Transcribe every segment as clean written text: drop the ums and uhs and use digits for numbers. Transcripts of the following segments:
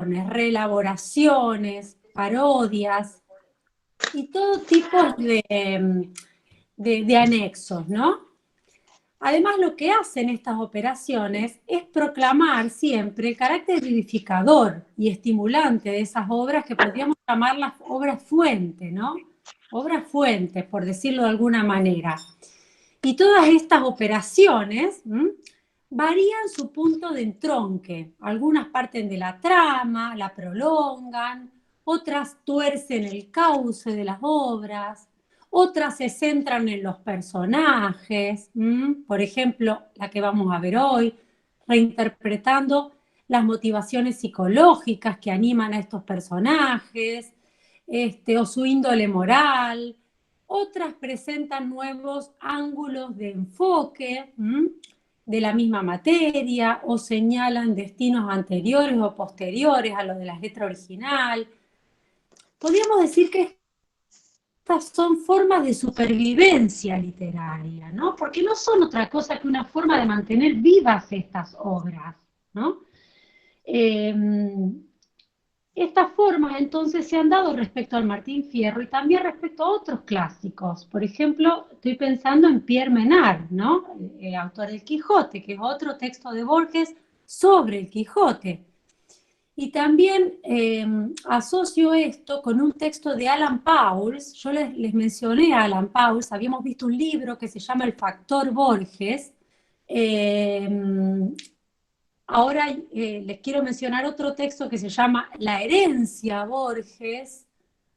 reelaboraciones, parodias y todo tipo de anexos, ¿no? Además, lo que hacen estas operaciones es proclamar siempre el carácter vivificador y estimulante de esas obras que podríamos llamar las obras fuente, ¿no? Obras fuentes, por decirlo de alguna manera. Y todas estas operaciones varían su punto de entronque. Algunas parten de la trama, la prolongan, otras tuercen el cauce de las obras, otras se centran en los personajes, por ejemplo, la que vamos a ver hoy, reinterpretando las motivaciones psicológicas que animan a estos personajes, o su índole moral. Otras presentan nuevos ángulos de enfoque de la misma materia o señalan destinos anteriores o posteriores a los de la letra original. Podríamos decir que estas son formas de supervivencia literaria, ¿no? Porque no son otra cosa que una forma de mantener vivas estas obras, ¿no? Estas formas entonces se han dado respecto al Martín Fierro y también respecto a otros clásicos. Por ejemplo, estoy pensando en Pierre Menard, ¿no? El autor del Quijote, que es otro texto de Borges sobre el Quijote. Y también asocio esto con un texto de Alan Pauls. Yo les mencioné a Alan Pauls, habíamos visto un libro que se llama El Factor Borges. Ahora les quiero mencionar otro texto que se llama La herencia Borges.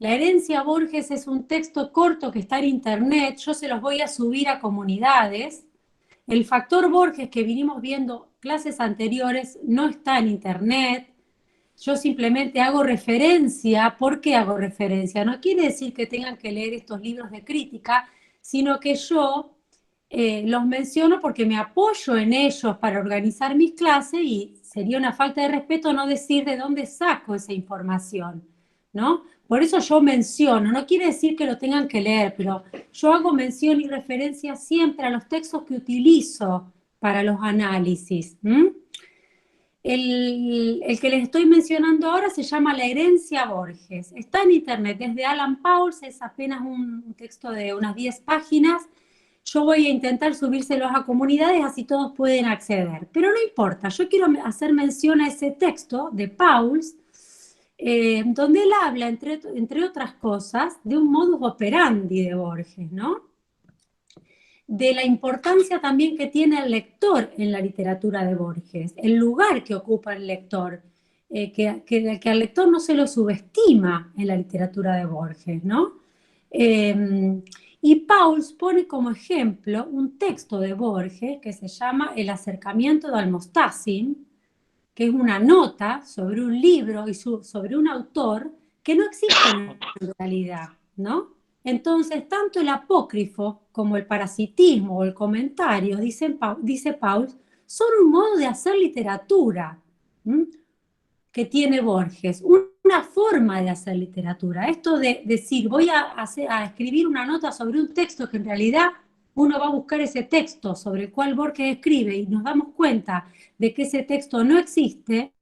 La herencia Borges es un texto corto que está en internet, yo se los voy a subir a comunidades. El factor Borges que vinimos viendo clases anteriores no está en internet. Yo simplemente hago referencia. ¿Por qué hago referencia? No quiere decir que tengan que leer estos libros de crítica, sino que yo los menciono porque me apoyo en ellos para organizar mis clases y sería una falta de respeto no decir de dónde saco esa información, ¿no? Por eso yo menciono, no quiere decir que lo tengan que leer, pero yo hago mención y referencia siempre a los textos que utilizo para los análisis. El que les estoy mencionando ahora se llama La herencia Borges. Está en internet, es de Alan Pauls, es apenas un texto de unas 10 páginas. Yo voy a intentar subírselos a comunidades, así todos pueden acceder. Pero no importa, yo quiero hacer mención a ese texto de Pauls, donde él habla, entre otras cosas, de un modus operandi de Borges, ¿no? De la importancia también que tiene el lector en la literatura de Borges, el lugar que ocupa el lector, que al lector no se lo subestima en la literatura de Borges, ¿no? Y Pauls pone como ejemplo un texto de Borges que se llama El acercamiento de Almostacin, que es una nota sobre un libro y sobre un autor que no existe en realidad, ¿no? Entonces, tanto el apócrifo como el parasitismo o el comentario, dice Paul, son un modo de hacer literatura que tiene Borges, una forma de hacer literatura. Esto de decir, voy a escribir una nota sobre un texto que en realidad uno va a buscar ese texto sobre el cual Borges escribe y nos damos cuenta de que ese texto no existe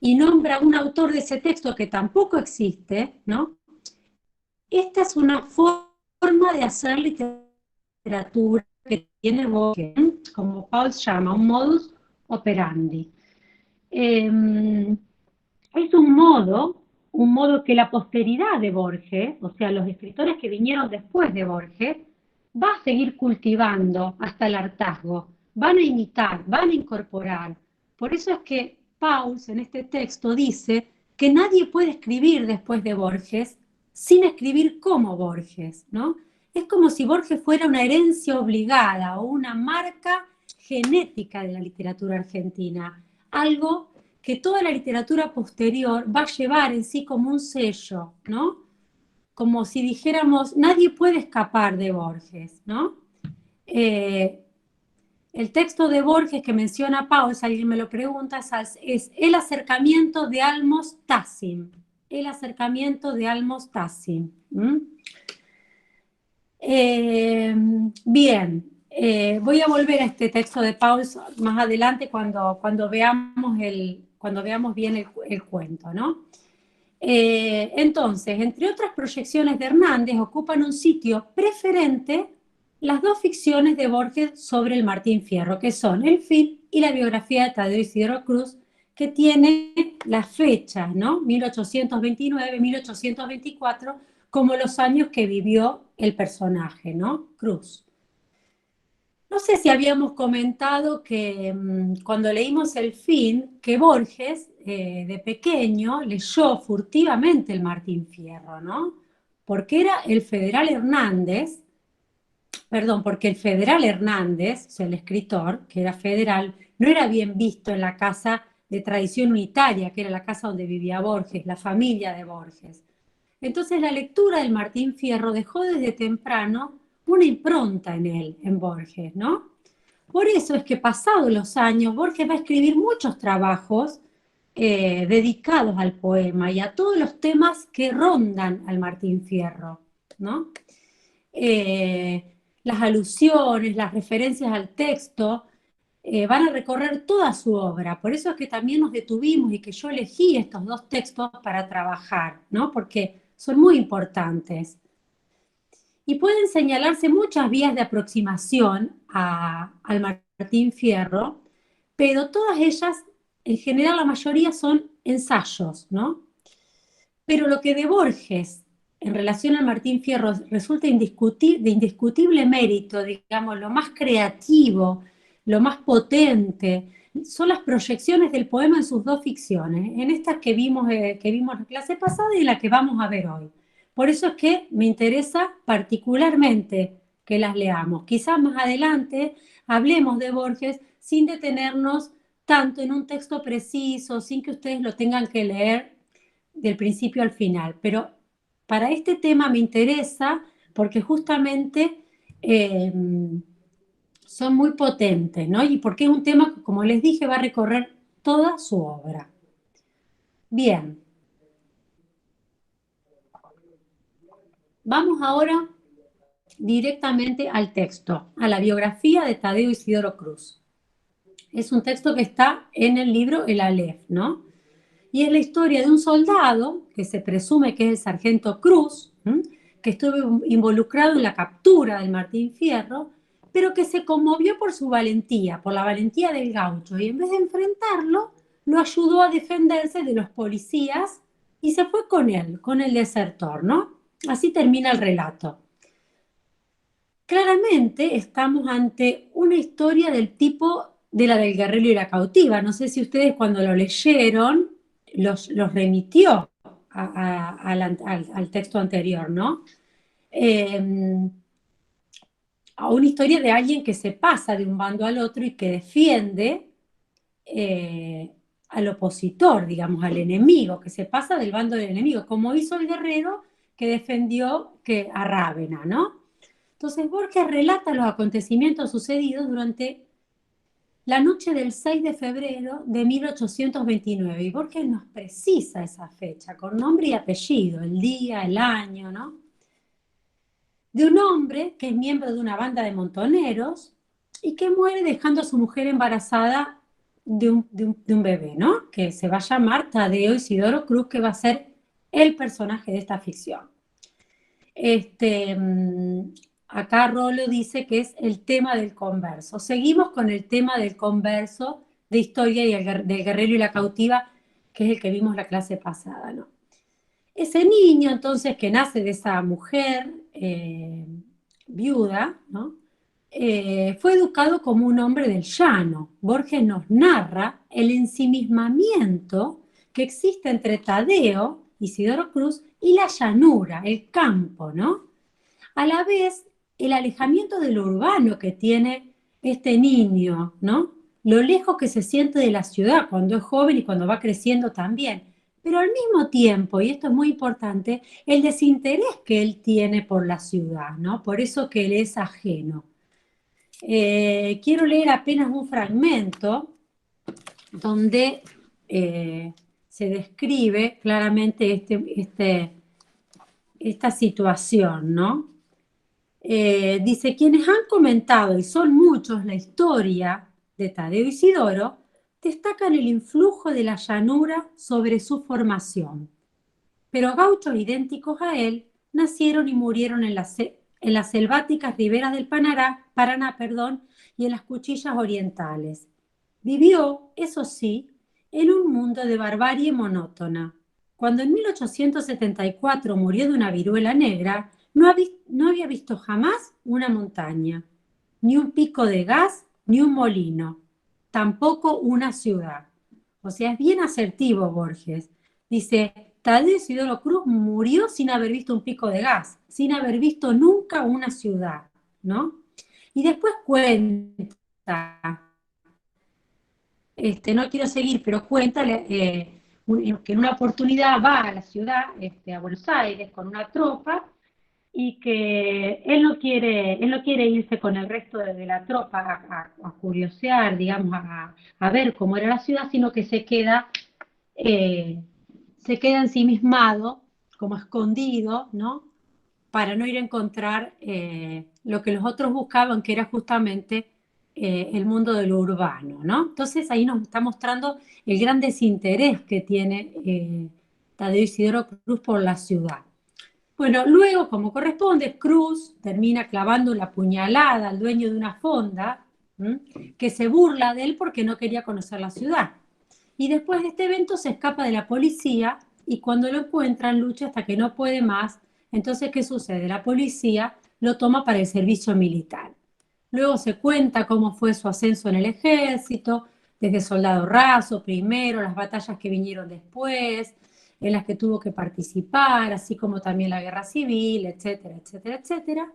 y nombra un autor de ese texto que tampoco existe, ¿no? Esta es una forma de hacer literatura que tiene Borges, como Paul llama, un modus operandi. Es un modo que la posteridad de Borges, o sea, los escritores que vinieron después de Borges, va a seguir cultivando hasta el hartazgo, van a imitar, van a incorporar. Por eso es que Pauls en este texto dice que nadie puede escribir después de Borges sin escribir como Borges, ¿no? Es como si Borges fuera una herencia obligada o una marca genética de la literatura argentina, algo que toda la literatura posterior va a llevar en sí como un sello, ¿no? Como si dijéramos, nadie puede escapar de Borges, ¿no? El texto de Borges que menciona Pau, si alguien me lo pregunta, es El acercamiento de Almos Tassim. El acercamiento de Almos Tassim. Bien, voy a volver a este texto de Paul más adelante cuando veamos cuando veamos bien el cuento, ¿no? Entonces, entre otras proyecciones de Hernández, ocupan un sitio preferente las dos ficciones de Borges sobre el Martín Fierro, que son El fin y la biografía de Tadeo Isidoro Cruz, que tiene las fechas, ¿no? 1829, 1824, como los años que vivió el personaje, ¿no? Cruz. No sé si habíamos comentado que cuando leímos El fin, que Borges de pequeño leyó furtivamente el Martín Fierro, ¿no? Porque era el Federal Hernández, perdón, porque el Federal Hernández, o sea, el escritor, que era federal, no era bien visto en la casa de tradición unitaria, que era la casa donde vivía Borges, la familia de Borges. Entonces la lectura del Martín Fierro dejó desde temprano una impronta en él, en Borges, ¿no? Por eso es que pasados los años, Borges va a escribir muchos trabajos dedicados al poema y a todos los temas que rondan al Martín Fierro, ¿no? Las alusiones, las referencias al texto, van a recorrer toda su obra. Por eso es que también nos detuvimos y que yo elegí estos dos textos para trabajar, ¿no? Porque son muy importantes. Y pueden señalarse muchas vías de aproximación al Martín Fierro, pero todas ellas, en general la mayoría son ensayos, ¿no? Pero lo que de Borges en relación al Martín Fierro resulta de indiscutible mérito, digamos, lo más creativo, lo más potente, son las proyecciones del poema en sus dos ficciones, en estas que vimos en la clase pasada y la que vamos a ver hoy. Por eso es que me interesa particularmente que las leamos. Quizás más adelante hablemos de Borges sin detenernos tanto en un texto preciso, sin que ustedes lo tengan que leer del principio al final. Pero para este tema me interesa porque justamente eh, son muy potentes, ¿no? Y porque es un tema que, como les dije, va a recorrer toda su obra. Bien, vamos ahora directamente al texto, a la biografía de Tadeo Isidoro Cruz. Es un texto que está en el libro El Aleph, ¿no? Y es la historia de un soldado, que se presume que es el sargento Cruz, que estuvo involucrado en la captura del Martín Fierro, pero que se conmovió por su valentía, por la valentía del gaucho, y en vez de enfrentarlo, lo ayudó a defenderse de los policías y se fue con el desertor, ¿no? Así termina el relato. Claramente estamos ante una historia del tipo de la del guerrero y la cautiva. No sé si ustedes cuando lo leyeron los remitió al texto anterior, ¿no? Eh, a una historia de alguien que se pasa de un bando al otro y que defiende al opositor, digamos, al enemigo, que se pasa del bando del enemigo, como hizo el guerrero que defendió a Rávena, ¿no? Entonces Borges relata los acontecimientos sucedidos durante la noche del 6 de febrero de 1829. Y Borges nos precisa esa fecha, con nombre y apellido, el día, el año, ¿no? De un hombre que es miembro de una banda de montoneros y que muere dejando a su mujer embarazada de un bebé, ¿no? Que se va a llamar Tadeo Isidoro Cruz, que va a ser el personaje de esta ficción. Acá Rolo dice que es el tema del converso. Seguimos con el tema del converso de historia y del guerrero y la cautiva, que es el que vimos la clase pasada, ¿no? Ese niño, entonces, que nace de esa mujer viuda, ¿no? Fue educado como un hombre del llano. Borges nos narra el ensimismamiento que existe entre Tadeo, Isidoro Cruz, y la llanura, el campo, ¿no? A la vez, el alejamiento de lo urbano que tiene este niño, ¿no? Lo lejos que se siente de la ciudad cuando es joven y cuando va creciendo también. Pero al mismo tiempo, y esto es muy importante, el desinterés que él tiene por la ciudad, ¿no? Por eso que él es ajeno. Quiero leer apenas un fragmento donde se describe claramente esta situación, ¿no? Dice, quienes han comentado, y son muchos, la historia de Tadeo Isidoro, destacan el influjo de la llanura sobre su formación. Pero gauchos idénticos a él nacieron y murieron en las selváticas riberas del Paraná, y en las cuchillas orientales. Vivió, eso sí, en un mundo de barbarie monótona. Cuando en 1874 murió de una viruela negra, no había visto jamás una montaña, ni un pico de gas, ni un molino, tampoco una ciudad. O sea, es bien asertivo Borges. Dice, Tadeo Isidoro Cruz murió sin haber visto un pico de gas, sin haber visto nunca una ciudad, ¿no? Y después cuenta, no quiero seguir, pero cuenta que en una oportunidad va a la ciudad, a Buenos Aires, con una tropa, y que él no quiere irse con el resto de la tropa a curiosear, digamos, a ver cómo era la ciudad, sino que eh, se queda ensimismado, como escondido, ¿no? Para no ir a encontrar lo que los otros buscaban, que era justamente el mundo de lo urbano, ¿no? Entonces ahí nos está mostrando el gran desinterés que tiene Tadeo Isidoro Cruz por la ciudad. Bueno, luego, como corresponde, Cruz termina clavando la puñalada al dueño de una fonda, ¿m? Que se burla de él porque no quería conocer la ciudad. Y después de este evento se escapa de la policía y cuando lo encuentran lucha hasta que no puede más. Entonces, ¿qué sucede? La policía lo toma para el servicio militar. Luego se cuenta cómo fue su ascenso en el ejército, desde soldado raso primero, las batallas que vinieron después, en las que tuvo que participar, así como también la guerra civil, etcétera, etcétera, etcétera.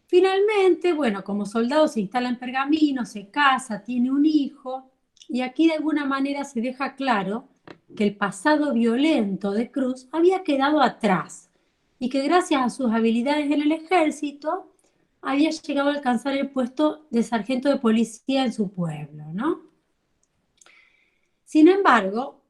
Finalmente, bueno, como soldado se instala en Pergamino, se casa, tiene un hijo, y aquí de alguna manera se deja claro que el pasado violento de Cruz había quedado atrás y que gracias a sus habilidades en el ejército había llegado a alcanzar el puesto de sargento de policía en su pueblo, ¿no? Sin embargo,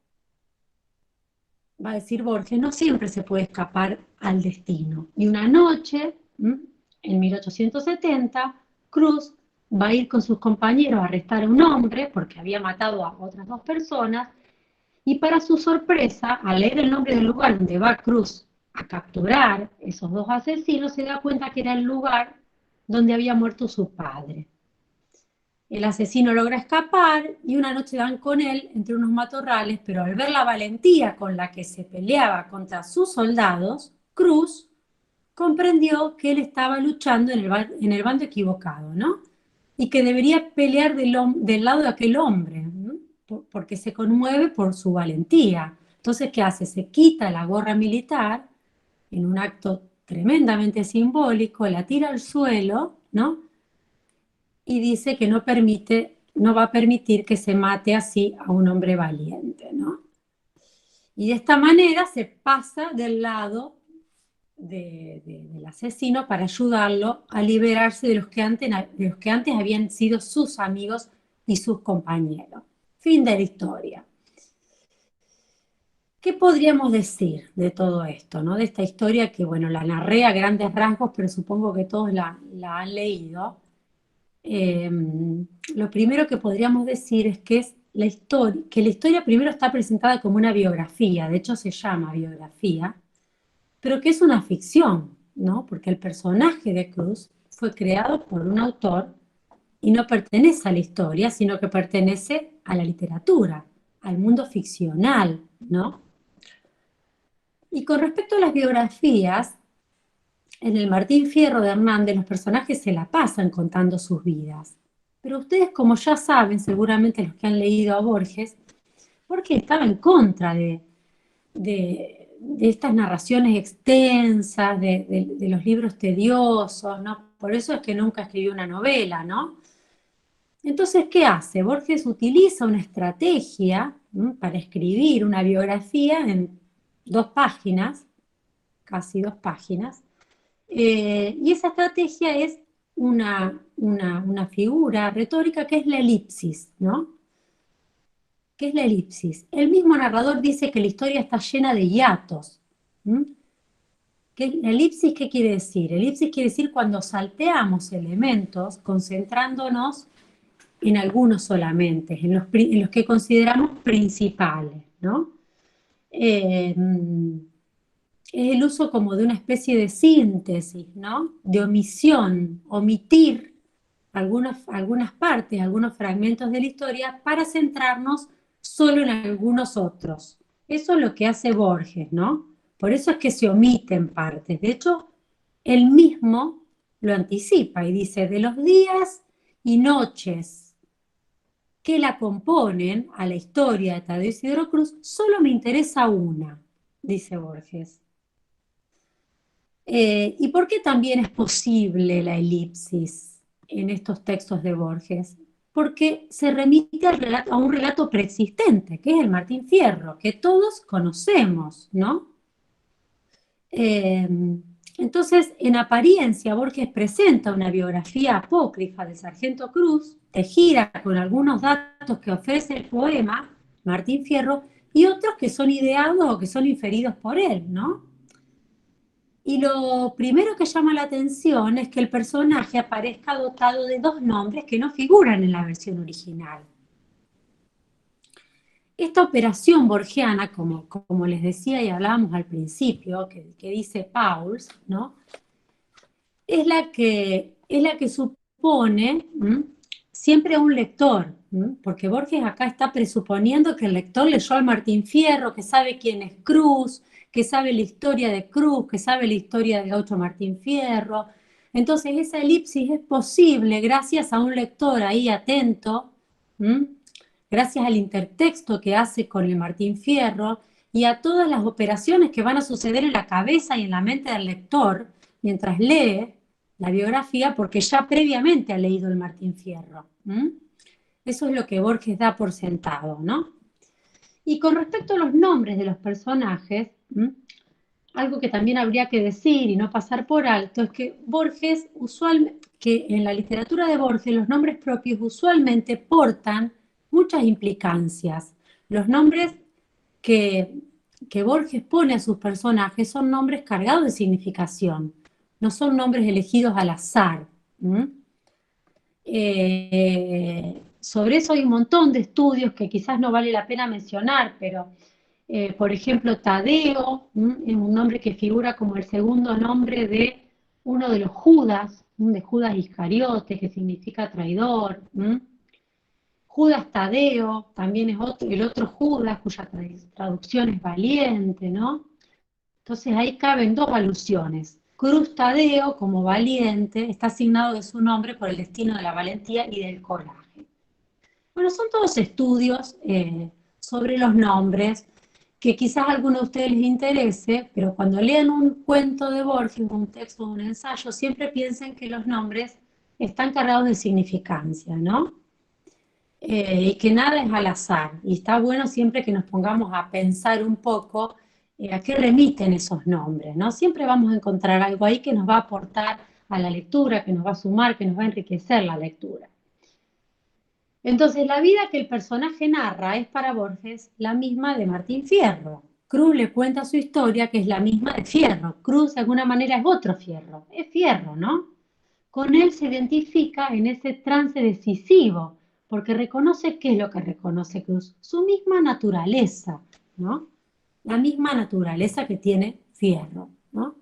va a decir Borges, no siempre se puede escapar al destino. Y una noche, en 1870, Cruz va a ir con sus compañeros a arrestar a un hombre porque había matado a otras dos personas y para su sorpresa, al leer el nombre del lugar donde va Cruz a capturar esos dos asesinos, se da cuenta que era el lugar donde había muerto su padre. El asesino logra escapar y una noche dan con él entre unos matorrales, pero al ver la valentía con la que se peleaba contra sus soldados, Cruz comprendió que él estaba luchando en el bando equivocado, ¿no? Y que debería pelear del lado de aquel hombre, ¿no? Porque se conmueve por su valentía. Entonces, ¿qué hace? Se quita la gorra militar en un acto tremendamente simbólico, la tira al suelo, ¿no? Y dice que no va a permitir que se mate así a un hombre valiente, ¿no? Y de esta manera se pasa del lado del asesino para ayudarlo a liberarse de los que antes habían sido sus amigos y sus compañeros. Fin de la historia. ¿Qué podríamos decir de todo esto, ¿no? De esta historia que, bueno, la narré a grandes rasgos, pero supongo que todos la han leído. Lo primero que podríamos decir es que que la historia primero está presentada como una biografía, de hecho se llama biografía, pero que es una ficción, ¿no? Porque el personaje de Cruz fue creado por un autor y no pertenece a la historia, sino que pertenece a la literatura, al mundo ficcional, ¿no? Y con respecto a las biografías, en el Martín Fierro de Hernández los personajes se la pasan contando sus vidas. Pero ustedes, como ya saben, seguramente los que han leído a Borges, Borges estaba en contra de estas narraciones extensas, de los libros tediosos, ¿no? Por eso es que nunca escribió una novela, ¿no? Entonces, ¿qué hace? Borges utiliza una estrategia, ¿no? Para escribir una biografía en 2 páginas, casi 2 páginas, y esa estrategia es una figura retórica que es la elipsis, ¿no? ¿Qué es la elipsis? El mismo narrador dice que la historia está llena de hiatos. ¿La elipsis qué quiere decir? Elipsis quiere decir cuando salteamos elementos concentrándonos en algunos solamente, en los que consideramos principales, ¿no? Es el uso como de una especie de síntesis, ¿no? De omisión, omitir algunas partes, algunos fragmentos de la historia para centrarnos solo en algunos otros. Eso es lo que hace Borges, ¿no? Por eso es que se omiten partes. De hecho, él mismo lo anticipa y dice, de los días y noches que la componen a la historia de Tadeo Isidro Cruz, solo me interesa una, dice Borges. ¿Y por qué también es posible la elipsis en estos textos de Borges? Porque se remite a un relato preexistente, que es el Martín Fierro, que todos conocemos, ¿no? Eh, entonces, en apariencia, Borges presenta una biografía apócrifa del Sargento Cruz, tejida con algunos datos que ofrece el poema Martín Fierro y otros que son ideados o que son inferidos por él, ¿no? Y lo primero que llama la atención es que el personaje aparezca dotado de dos nombres que no figuran en la versión original. Esta operación borgiana, como les decía y hablábamos al principio, que dice Pauls, ¿no? Es la que supone siempre a un lector, porque Borges acá está presuponiendo que el lector leyó al Martín Fierro, que sabe quién es Cruz, que sabe la historia de Cruz, que sabe la historia del gaucho Martín Fierro. Entonces esa elipsis es posible gracias a un lector ahí atento, gracias al intertexto que hace con el Martín Fierro y a todas las operaciones que van a suceder en la cabeza y en la mente del lector mientras lee la biografía, porque ya previamente ha leído el Martín Fierro. Eso es lo que Borges da por sentado, ¿no? Y con respecto a los nombres de los personajes, algo que también habría que decir y no pasar por alto es que Borges, que en la literatura de Borges los nombres propios usualmente portan muchas implicancias. Los nombres que, que Borges pone a sus personajes son nombres cargados de significación, no son nombres elegidos al azar. Sobre eso hay un montón de estudios que quizás no vale la pena mencionar, pero por ejemplo Tadeo es un nombre que figura como el segundo nombre de uno de los Judas, de Judas Iscariote, que significa traidor. Judas Tadeo también es el otro Judas, cuya traducción es valiente, ¿no? Entonces ahí caben dos alusiones. Cruz Tadeo, como valiente, está asignado de su nombre por el destino de la valentía y del coraje. Bueno, son todos estudios sobre los nombres que quizás a alguno de ustedes les interese, pero cuando lean un cuento de Borges, un texto, un ensayo, siempre piensen que los nombres están cargados de significancia, ¿no? Y que nada es al azar. Y está bueno siempre que nos pongamos a pensar un poco a qué remiten esos nombres, ¿no? Siempre vamos a encontrar algo ahí que nos va a aportar a la lectura, que nos va a sumar, que nos va a enriquecer la lectura. Entonces, la vida que el personaje narra es para Borges la misma de Martín Fierro. Cruz le cuenta su historia, que es la misma de Fierro. Cruz, de alguna manera, es otro Fierro. Es Fierro, ¿no? Con él se identifica en ese trance decisivo, porque reconoce qué es lo que reconoce Cruz, su misma naturaleza, ¿no? La misma naturaleza que tiene Fierro, ¿no?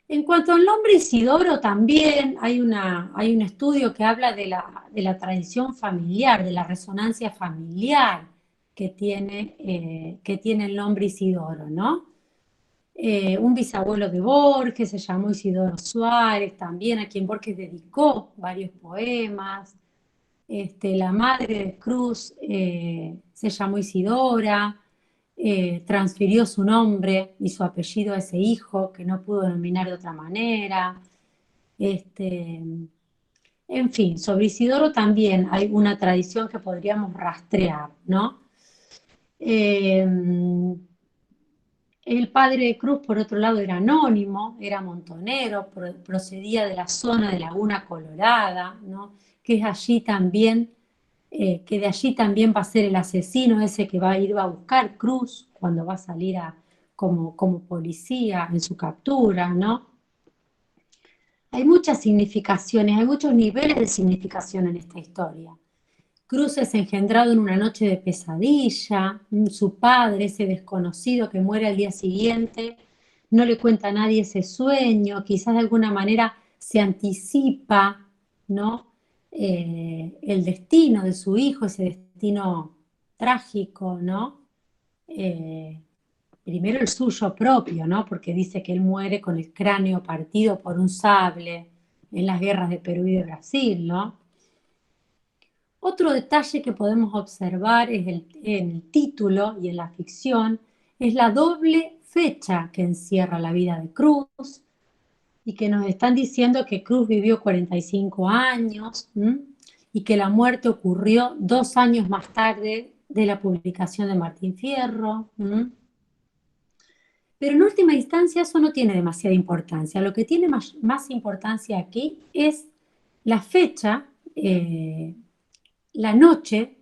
En cuanto al nombre Isidoro, también hay un estudio que habla de la tradición familiar, de la resonancia familiar que tiene el nombre Isidoro, ¿no? Un bisabuelo de Borges se llamó Isidoro Suárez, también a quien Borges dedicó varios poemas. La madre de Cruz se llamó Isidora, transfirió su nombre y su apellido a ese hijo que no pudo denominar de otra manera. En fin, sobre Isidoro también hay una tradición que podríamos rastrear, ¿no? Eh, el padre de Cruz, por otro lado, era anónimo, era montonero, procedía de la zona de Laguna Colorada, ¿no? Que es allí también, que de allí también va a ser el asesino ese que va a ir a buscar Cruz cuando va a salir como policía en su captura, ¿no? Hay muchas significaciones, hay muchos niveles de significación en esta historia. Cruz es engendrado en una noche de pesadilla, su padre, ese desconocido que muere al día siguiente, no le cuenta a nadie ese sueño, quizás de alguna manera se anticipa, ¿no? El destino de su hijo, ese destino trágico, ¿no? Eh, Primero el suyo propio, ¿no? Porque dice que él muere con el cráneo partido por un sable en las guerras de Perú y de Brasil, ¿no? Otro detalle que podemos observar en el título y en la ficción es la doble fecha que encierra la vida de Cruz y que nos están diciendo que Cruz vivió 45 años, ¿m? Y que la muerte ocurrió 2 años más tarde de la publicación de Martín Fierro. ¿M? Pero en última instancia eso no tiene demasiada importancia. Lo que tiene más importancia aquí es la fecha, la noche,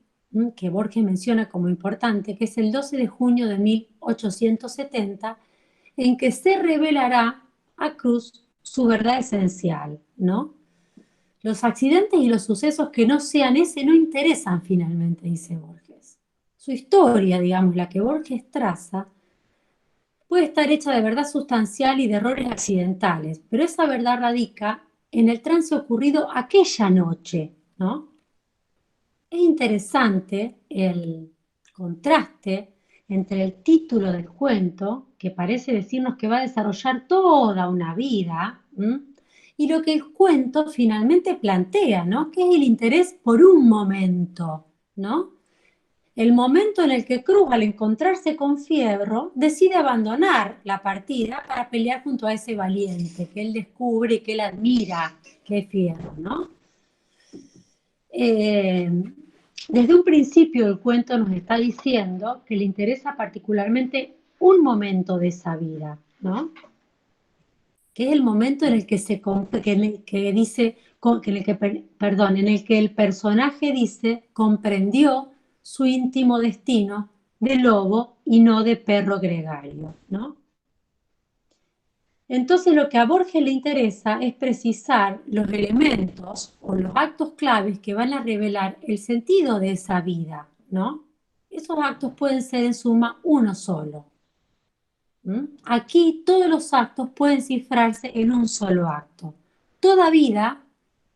que Borges menciona como importante, que es el 12 de junio de 1870, en que se revelará a Cruz su verdad esencial, ¿no? Los accidentes y los sucesos que no sean ese no interesan finalmente, dice Borges. Su historia, digamos, la que Borges traza, puede estar hecha de verdad sustancial y de errores accidentales, pero esa verdad radica en el trance ocurrido aquella noche, ¿no? Es interesante el contraste entre el título del cuento, que parece decirnos que va a desarrollar toda una vida, ¿m? Y lo que el cuento finalmente plantea, ¿no? Que es el interés por un momento, ¿no? El momento en el que Cruz, al encontrarse con Fierro, decide abandonar la partida para pelear junto a ese valiente que él descubre y que él admira, que es Fierro, ¿no? Desde un principio el cuento nos está diciendo que le interesa particularmente un momento de esa vida, ¿no? Que es el momento en el que que dice, en el que, perdón, en el que el personaje dice comprendió su íntimo destino de lobo y no de perro gregario, ¿no? Entonces lo que a Borges le interesa es precisar los elementos o los actos claves que van a revelar el sentido de esa vida, ¿no? Esos actos pueden ser en suma uno solo. ¿Mm? Aquí todos los actos pueden cifrarse en un solo acto. Toda vida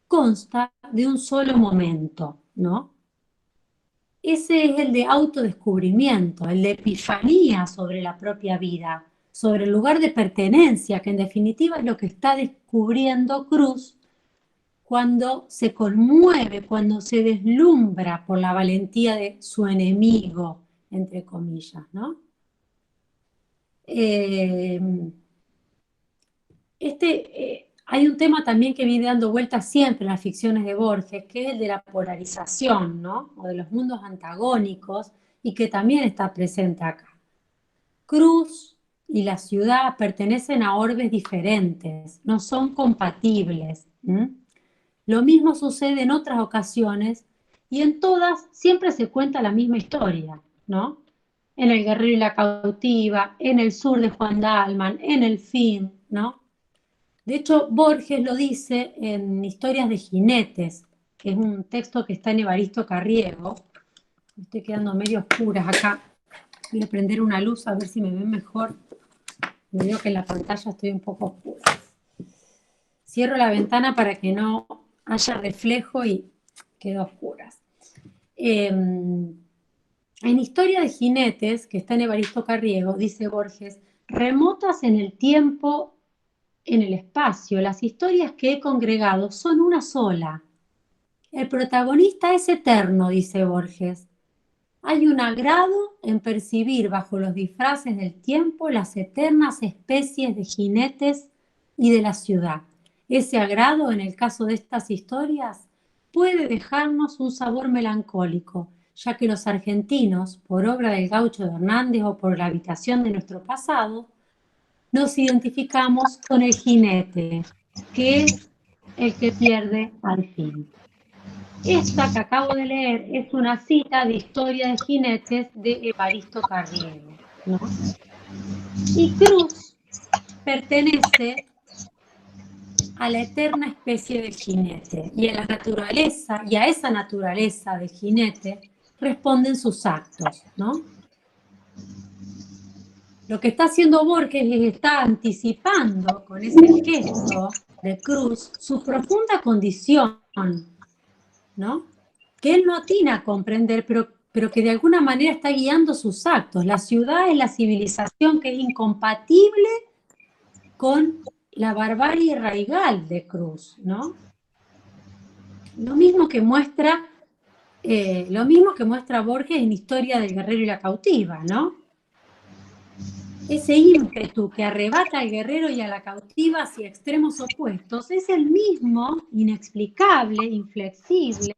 consta de un solo momento, ¿no? Ese es el de autodescubrimiento, el de epifanía sobre la propia vida, sobre el lugar de pertenencia, que en definitiva es lo que está descubriendo Cruz cuando se conmueve, cuando se deslumbra por la valentía de su enemigo, entre comillas, ¿no? Hay un tema también que viene dando vueltas siempre en las ficciones de Borges, que es el de la polarización, ¿no? O de los mundos antagónicos, y que también está presente acá. Cruz y la ciudad pertenecen a orbes diferentes, no son compatibles. Lo mismo sucede en otras ocasiones y en todas siempre se cuenta la misma historia, ¿no? En El guerrero y la cautiva, en El sur de Juan Dalman, en El fin, ¿no? De hecho, Borges lo dice en Historias de jinetes, que es un texto que está en Evaristo Carriego. Me estoy quedando medio oscuras acá. Voy a prender una luz a ver si me ven mejor. Me veo que en la pantalla estoy un poco oscura. Cierro la ventana para que no haya reflejo y quedo oscuras. En Historia de jinetes, que está en Evaristo Carriego, dice Borges, remotas en el tiempo, en el espacio, las historias que he congregado son una sola. El protagonista es eterno, dice Borges. Hay un agrado en percibir bajo los disfraces del tiempo las eternas especies de jinetes y de la ciudad. Ese agrado, en el caso de estas historias, puede dejarnos un sabor melancólico, ya que los argentinos, por obra del gaucho de Hernández o por la habitación de nuestro pasado, nos identificamos con el jinete, que es el que pierde al fin. Esta que acabo de leer es una cita de Historia de jinetes de Evaristo Carriego, ¿no? Y Cruz pertenece a la eterna especie del jinete, y a la naturaleza, y a esa naturaleza del jinete responden sus actos, ¿no? Lo que está haciendo Borges es está anticipando con ese gesto de cruz su profunda condición, ¿no? Que él no atina a comprender, pero que de alguna manera está guiando sus actos. La ciudad es la civilización que es incompatible con la barbarie raigal de Cruz, ¿no? Lo mismo que muestra Borges en Historia del guerrero y la cautiva, ¿no? Ese ímpetu que arrebata al guerrero y a la cautiva hacia extremos opuestos es el mismo, inexplicable, inflexible,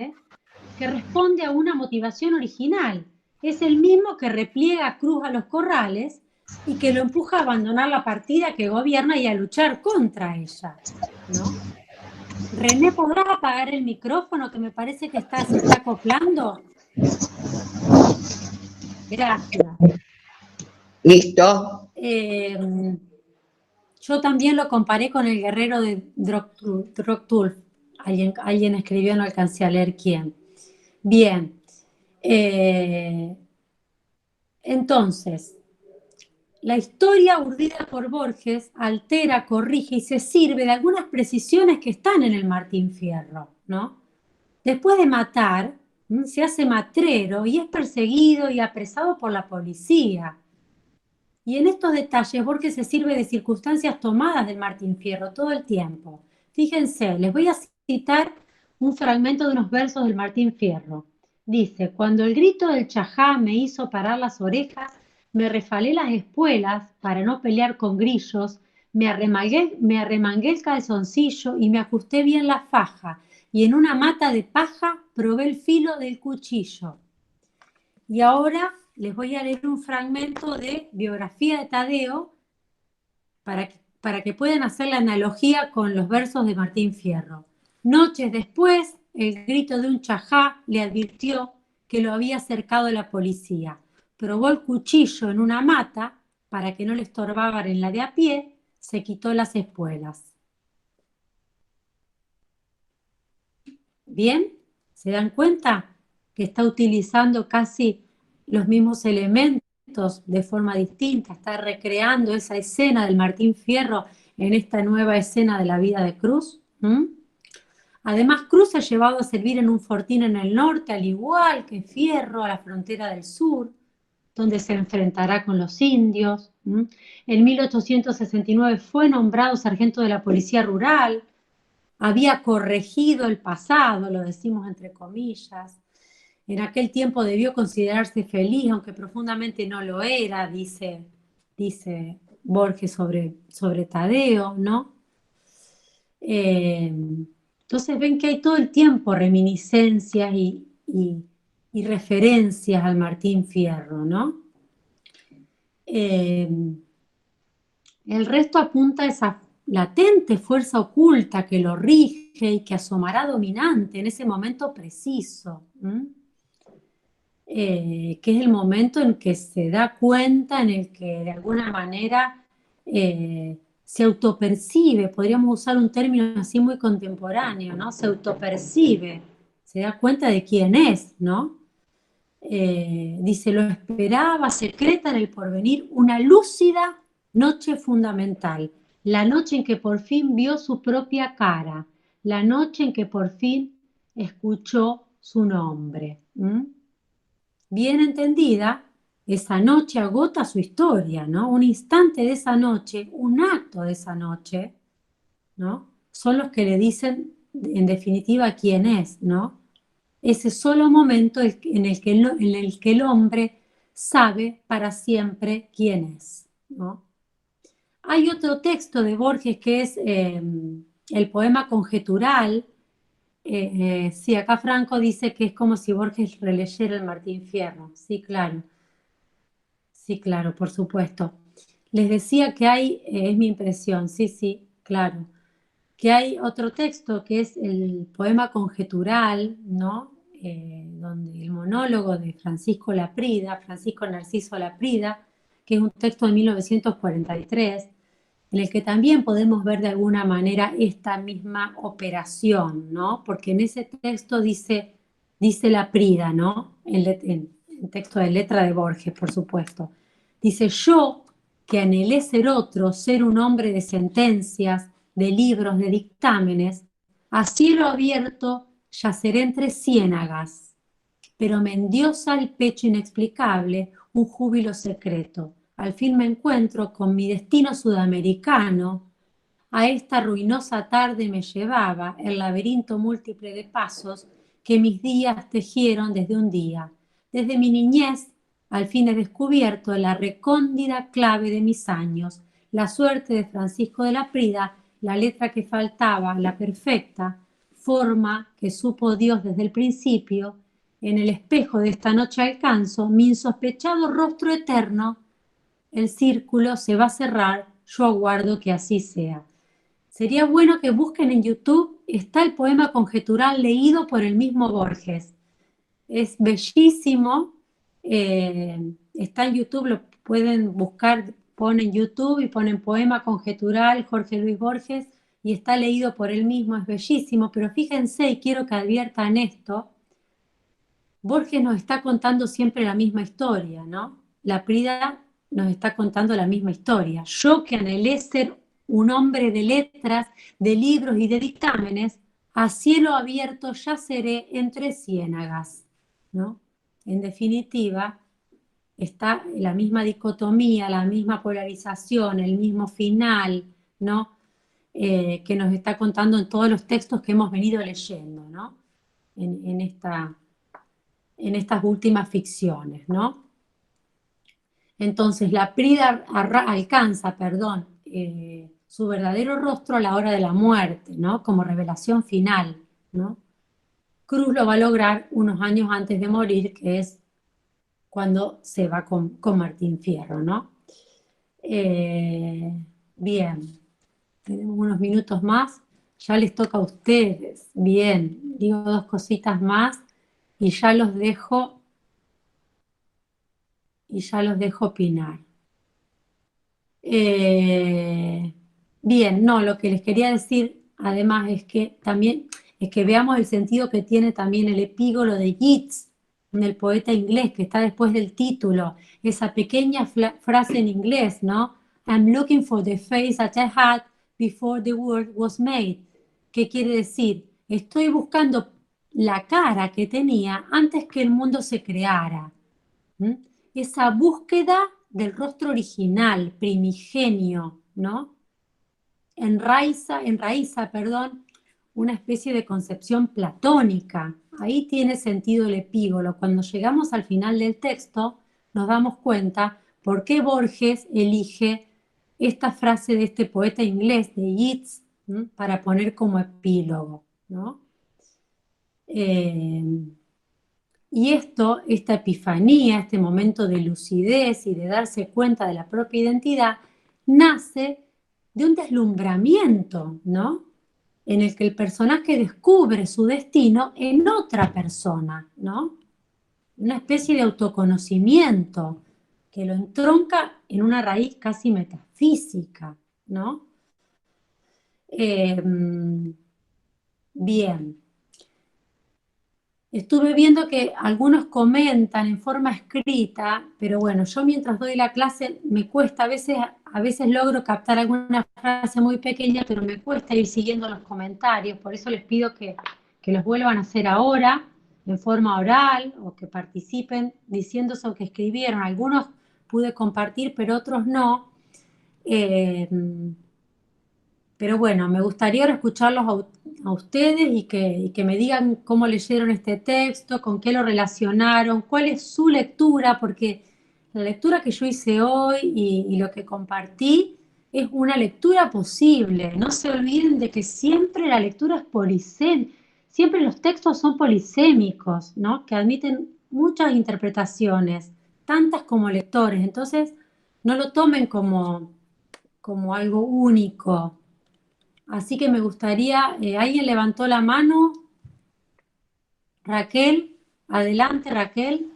que responde a una motivación original. Es el mismo que repliega a Cruz a los corrales y que lo empuja a abandonar la partida que gobierna y a luchar contra ella, ¿no? René, ¿podrás apagar el micrófono que me parece que se está acoplando? Gracias. ¿Listo? Yo también lo comparé con el guerrero de Droctulf. Alguien escribió, no alcancé a leer quién. Bien. Entonces, la historia urdida por Borges altera, corrige y se sirve de algunas precisiones que están en el Martín Fierro, ¿no? Después de matar, se hace matrero y es perseguido y apresado por la policía. Y en estos detalles Borges se sirve de circunstancias tomadas del Martín Fierro todo el tiempo. Fíjense, les voy a citar un fragmento de unos versos del Martín Fierro. Dice: cuando el grito del chajá me hizo parar las orejas, me refalé las espuelas para no pelear con grillos, me arremangué el calzoncillo y me ajusté bien la faja, y en una mata de paja probé el filo del cuchillo. Y ahora les voy a leer un fragmento de Biografía de Tadeo para que puedan hacer la analogía con los versos de Martín Fierro. Noches después, el grito de un chajá le advirtió que lo había cercado la policía. Probó el cuchillo en una mata para que no le estorbaban en la de a pie, se quitó las espuelas. ¿Bien? ¿Se dan cuenta que está utilizando casi los mismos elementos de forma distinta? Está recreando esa escena del Martín Fierro en esta nueva escena de la vida de Cruz. Además, Cruz ha llevado a servir en un fortín en el norte, al igual que Fierro, a la frontera del sur, donde se enfrentará con los indios. En 1869 fue nombrado sargento de la Policía Rural, había corregido el pasado, lo decimos entre comillas. En aquel tiempo debió considerarse feliz, aunque profundamente no lo era, dice Borges sobre Tadeo, ¿no? Entonces ven que hay todo el tiempo reminiscencias y referencias al Martín Fierro, ¿no? El resto apunta a esa latente fuerza oculta que lo rige y que asomará dominante en ese momento preciso, que es el momento en que se da cuenta, en el que de alguna manera se autopercibe, podríamos usar un término así muy contemporáneo, ¿no? Se autopercibe, se da cuenta de quién es, ¿no? Dice, lo esperaba secreta en el porvenir, una lúcida noche fundamental, la noche en que por fin vio su propia cara, la noche en que por fin escuchó su nombre. Bien entendida, esa noche agota su historia, ¿no? Un instante de esa noche, un acto de esa noche, ¿no? Son los que le dicen, en definitiva, quién es, ¿no? Ese solo momento en el que el hombre sabe para siempre quién es, ¿no? Hay otro texto de Borges que es el poema conjetural. Sí, acá Franco dice que es como si Borges releyera el Martín Fierro. Sí, claro, por supuesto. Les decía que hay, es mi impresión, sí, claro, que hay otro texto que es el poema conjetural, ¿no? Donde el monólogo de Francisco Laprida, Francisco Narciso Laprida, que es un texto de 1943, en el que también podemos ver de alguna manera esta misma operación, ¿no? Porque en ese texto dice Laprida, ¿no? En texto de letra de Borges, por supuesto. Dice, yo, que anhelé ser otro, ser un hombre de sentencias, de libros, de dictámenes, a cielo abierto yaceré entre ciénagas, pero me endiosa el pecho inexplicable un júbilo secreto. Al fin me encuentro con mi destino sudamericano. A esta ruinosa tarde me llevaba el laberinto múltiple de pasos que mis días tejieron desde un día. Desde mi niñez, al fin he descubierto la recóndita clave de mis años, la suerte de Francisco de la Prida, la letra que faltaba, la perfecta, forma que supo Dios desde el principio. En el espejo de esta noche alcanzo mi insospechado rostro eterno. El círculo se va a cerrar, yo aguardo que así sea. Sería bueno que busquen en YouTube, está el poema conjetural leído por el mismo Borges. Es bellísimo, está en YouTube, lo pueden buscar, ponen YouTube y ponen poema conjetural Jorge Luis Borges y está leído por él mismo, es bellísimo, pero fíjense y quiero que adviertan esto, Borges nos está contando siempre la misma historia, ¿no? Laprida nos está contando la misma historia. Yo que anhelé ser un hombre de letras, de libros y de dictámenes, a cielo abierto yaceré entre ciénagas, ¿no? En definitiva, está la misma dicotomía, la misma polarización, el mismo final, ¿no? Que nos está contando en todos los textos que hemos venido leyendo, ¿no? En estas últimas ficciones, ¿no? Entonces, la Prida alcanza, perdón, su verdadero rostro a la hora de la muerte, ¿no? Como revelación final, ¿no? Cruz lo va a lograr unos años antes de morir, que es cuando se va con Martín Fierro, ¿no? Bien, tenemos unos minutos más, ya les toca a ustedes, bien, digo dos cositas más y ya los dejo opinar. Bien, no, lo que les quería decir además es que también es que veamos el sentido que tiene también el epígolo de Yeats, del poeta inglés, que está después del título, esa pequeña frase en inglés, ¿no? I'm looking for the face that I had before the world was made. ¿Qué quiere decir? Estoy buscando la cara que tenía antes que el mundo se creara. ¿Mm? Esa búsqueda del rostro original, primigenio, ¿no? Enraiza, perdón, una especie de concepción platónica. Ahí tiene sentido el epígolo. Cuando llegamos al final del texto, nos damos cuenta por qué Borges elige esta frase de este poeta inglés, de Yeats, ¿no? Para poner como epílogo, ¿no? Y esta epifanía, este momento de lucidez y de darse cuenta de la propia identidad, nace de un deslumbramiento, ¿no? En el que el personaje descubre su destino en otra persona, ¿no? Una especie de autoconocimiento que lo entronca en una raíz casi metafísica, ¿no? Bien. Estuve viendo que algunos comentan en forma escrita, pero bueno, yo mientras doy la clase me cuesta, a veces logro captar alguna frase muy pequeña, pero me cuesta ir siguiendo los comentarios, por eso les pido que los vuelvan a hacer ahora en forma oral o que participen diciendo eso que escribieron. Algunos pude compartir, pero otros no. Eh, pero bueno, me gustaría ahora escucharlos a ustedes y que me digan cómo leyeron este texto, con qué lo relacionaron, cuál es su lectura, porque la lectura que yo hice hoy y lo que compartí es una lectura posible. No se olviden de que siempre la lectura es polisémica, siempre los textos son polisémicos, ¿no? Que admiten muchas interpretaciones, tantas como lectores. Entonces, no lo tomen como algo único. Así que me gustaría, ¿alguien levantó la mano? Raquel, adelante Raquel.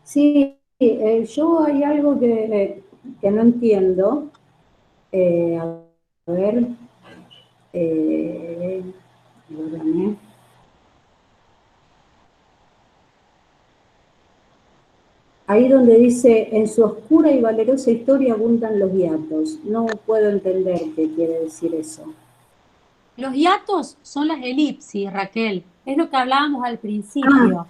Sí, yo hay algo que no entiendo, A ver, perdóname. Ahí donde dice, en su oscura y valerosa historia abundan los hiatos. No puedo entender qué quiere decir eso. Los hiatos son las elipsis, Raquel. Es lo que hablábamos al principio.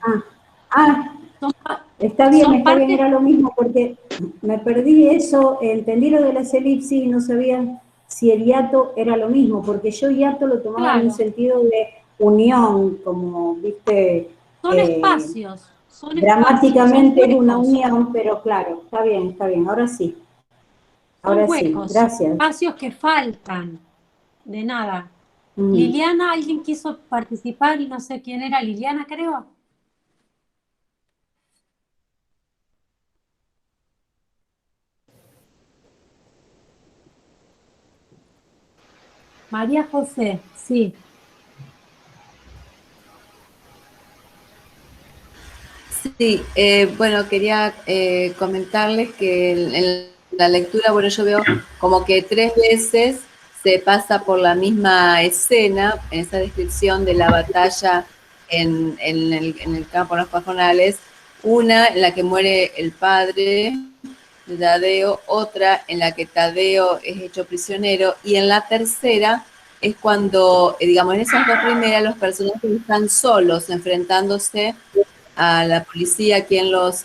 Son, está son bien, era lo mismo, porque me perdí eso, entendí lo de las elipsis y no sabía si el hiato era lo mismo, porque yo hiato lo tomaba en un sentido de unión, como, viste, son espacios, dramáticamente son es una huecos. unión, pero claro, está bien, ahora sí. Son Ahora sí, huecos, son gracias. espacios que faltan. De nada. Mm. Liliana, alguien quiso participar y no sé quién era. Liliana, creo. María José, sí. Sí, bueno, quería comentarles que en la lectura, bueno, yo veo como que 3 veces se pasa por la misma escena, en esa descripción de la batalla en el campo de los pajonales, una en la que muere el padre de Tadeo, otra en la que Tadeo es hecho prisionero, y en la tercera es cuando, digamos, en esas dos primeras los personajes están solos enfrentándose a la policía a quien los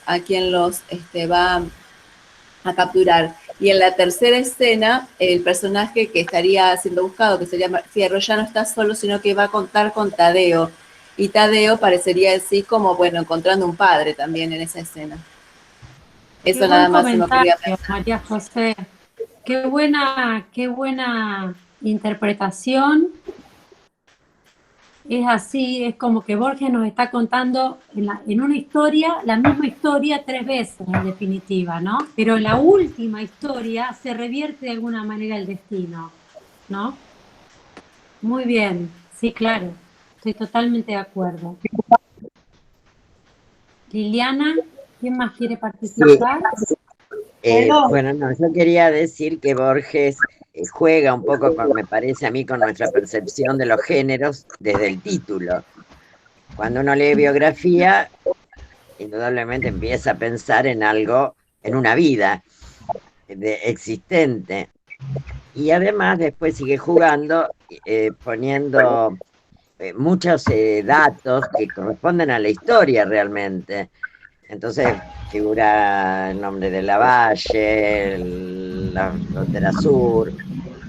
va a capturar. Y en la tercera escena, el personaje que estaría siendo buscado, que sería Fierro, ya no está solo, sino que va a contar con Tadeo. Y Tadeo parecería así como, bueno, encontrando un padre también en esa escena. Qué Eso buen nada más se me comentario, ocurría pensar. María José. Qué buena interpretación. Es así, es como que Borges nos está contando en una historia, la misma historia 3 veces, en definitiva, ¿no? Pero en la última historia se revierte de alguna manera el destino, ¿no? Muy bien, sí, claro, estoy totalmente de acuerdo. Liliana, ¿quién más quiere Sí, participar? bueno, no, yo quería decir que Borges juega un poco con, me parece a mí, con nuestra percepción de los géneros desde el título. Cuando uno lee biografía, indudablemente empieza a pensar en algo, en una vida existente. Y además después sigue jugando, poniendo muchos datos que corresponden a la historia realmente. Entonces figura el nombre de Lavalle, la frontera sur,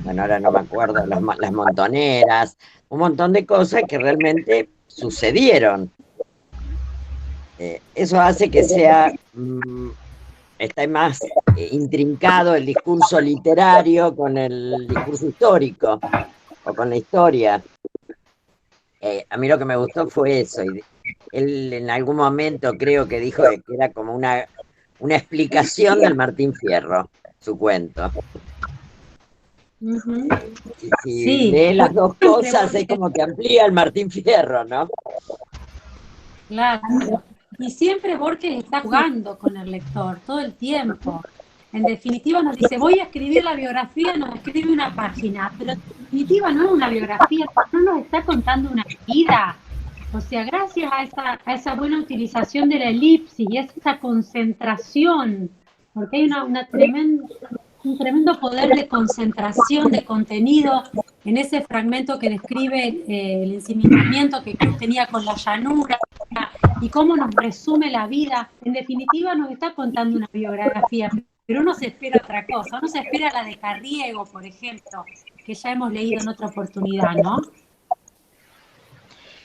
bueno, ahora no me acuerdo, las montoneras, un montón de cosas que realmente sucedieron. Eso hace que sea, está más intrincado el discurso literario con el discurso histórico o con la historia. A mí lo que me gustó fue eso. Y él en algún momento creo que dijo que era como una explicación del Martín Fierro, su cuento. Ujú. Y si Sí, lee las porque dos siempre cosas es Borges, como que amplía el Martín Fierro, ¿no? claro, y siempre Borges está jugando con el lector todo el tiempo. En definitiva nos dice, voy a escribir la biografía, nos escribe una página, pero en definitiva no es una biografía, no nos está contando una vida. O sea, gracias a esa buena utilización de la elipsis y esa concentración, porque hay un tremendo poder de concentración de contenido en ese fragmento que describe el ensimismamiento que Cruz tenía con la llanura y cómo nos resume la vida. En definitiva, nos está contando una biografía, pero uno se espera otra cosa. Uno se espera la de Carriego, por ejemplo, que ya hemos leído en otra oportunidad, ¿no?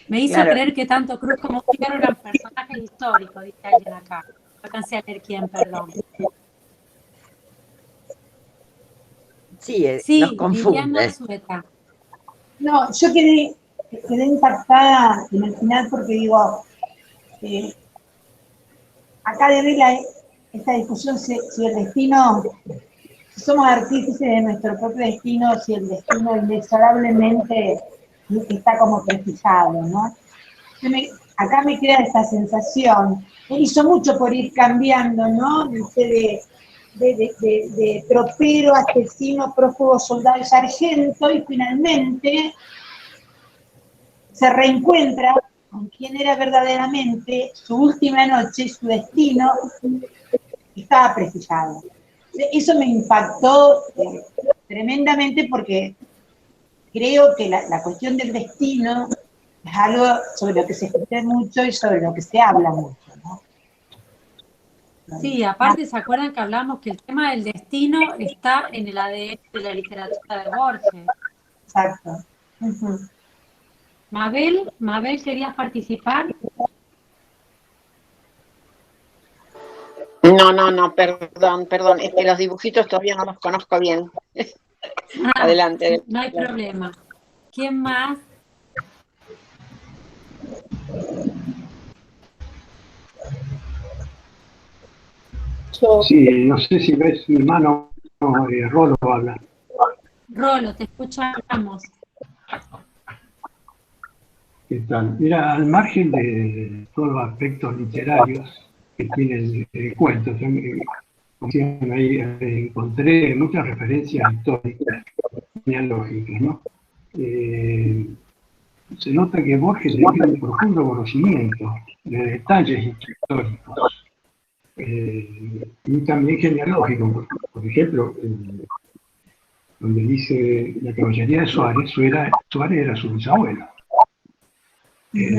Me hizo Claro, creer que tanto Cruz como Fierro eran personajes históricos, dice alguien acá. No alcancé a leer quién, perdón. sí, nos Sí, Liliana confunde. Zueta. No, yo quedé impactada en el final porque digo, eh, acá debe esta discusión si el destino, si somos artífices de nuestro propio destino, si el destino inexorablemente está como prefijado, ¿no? Acá me queda esa sensación. Él hizo mucho por ir cambiando, ¿no? de tropero, asesino, prófugo, soldado y sargento, y finalmente se reencuentra con quien era verdaderamente su última noche, su destino, estaba precisado. Eso me impactó tremendamente porque creo que la cuestión del destino es algo sobre lo que se escucha mucho y sobre lo que se habla mucho, ¿no? Sí, aparte, ¿se acuerdan que hablamos que el tema del destino está en el ADN de la literatura de Borges? Exacto. Uh-huh. Mabel, ¿querías participar? No, perdón, es que los dibujitos todavía no los conozco bien. Adelante. No hay problema. ¿Quién más? Sí, no sé si ves mi mano, Rolo habla. Rolo, te escuchamos. ¿Qué tal? Mira, al margen de todos los aspectos literarios que tiene el cuento, como decían ahí, encontré muchas referencias históricas, genealógicas, ¿no? Se nota que Borges tiene un profundo conocimiento de detalles históricos y también genealógicos. Por ejemplo, donde dice la caballería de Suárez, Suárez era su bisabuelo.